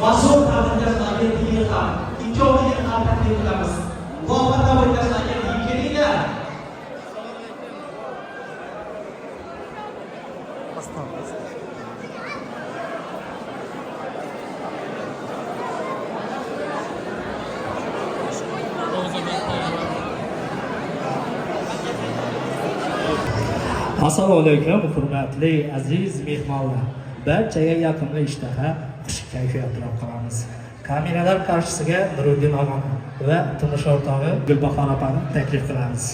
masuk tabriklashlariga keyin ham ikkoviga ham taklif qilamiz. Muvaffaq tabriklashlariga kelinlar. Assalomu alaykum, hurmatli aziz mehmonlar. Barchaga yoqimli ishtaha, xush kayfiyat bilan qolamiz. Kameralar qarshisiga Nuriddin og'ani va turmush o'rtog'i Gulbahor opani taklif qilamiz.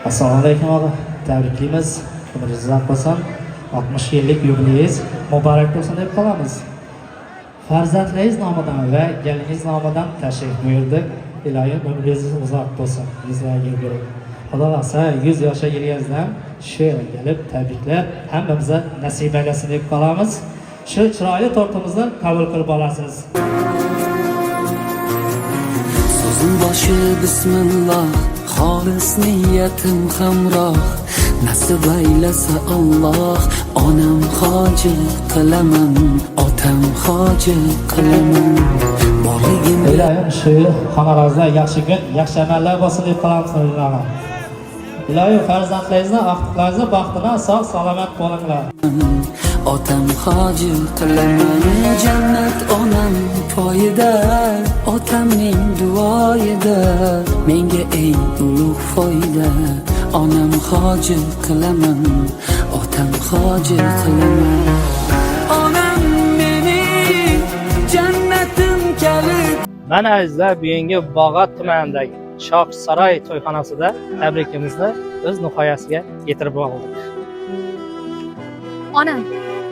Assalomu alaykum og'a, tabriklaymiz. Umringiz uzoq bo'lsin. 60 yillik yubileyingiz muborak bo'lsin deb qolamiz. Farzandlaringiz nomidan va geliningiz nomidan tashrif buyurdik. Ilohim umringiz uzoq bo'lsin. Bizlarga yurib. Xudo xohlasa 100 yoshga kirganingizdan shu kelib tabriklar hammamizga nasib aylasin deb qolamiz. Shu chiroyli tortimizni qabul qilib olasiz. So'zim boshi bismillah, xolis niyatim hamroh. Nasib aylasa Alloh, onam hoji qilaman, otam hoji qilaman. Ilohim shu xonalarga yaxshi kun, yaxshi amallar bo'lsin deb qolamiz. Ilohim farzandlaringizni, ahlilaringizni baxtini sog' salomat bo'linglar. Otam hoji qilaman, jannat onam poyida, otamning duoyida, menga eng ulug' foyda. Onam hoji qilaman, otam hoji qilaman. Onam mening jannatim kalit. Mana azizlar, bugungi Bog'ot tumanidagi Shohsaroy to'yxonasida tabrikimizni o'z nihoyasiga yetirib oldik.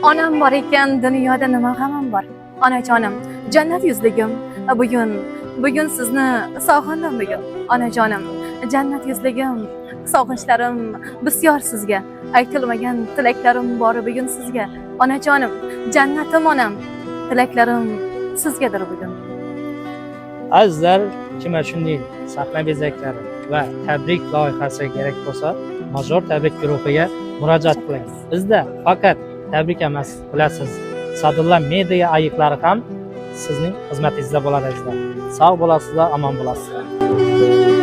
Onam bor ekan, dunyoda nima g'amim bor. Onajonim, jannat yuzligim, bugun sizni sog'indim bugun. Onajonim, jannat yuzligim, sog'inchlarim bisyor sizga. Aytilmagan tilaklarim bor bugun sizga. Onajonim, jannatim onam, tilaklarim sizgadir bugun. Azizlar, kimlar shunday sahna bezaklari va tabrik loyihasi kerak bo'lsa, major tabrik guruhiga murojaat qiling. Bizda faqat tabrik emas, bilasiz, Sadulla media ayiqlari ham sizning xizmatingizda bo'ladi azizlar. Sog' bo'lasizlar, omon bo'lasizlar.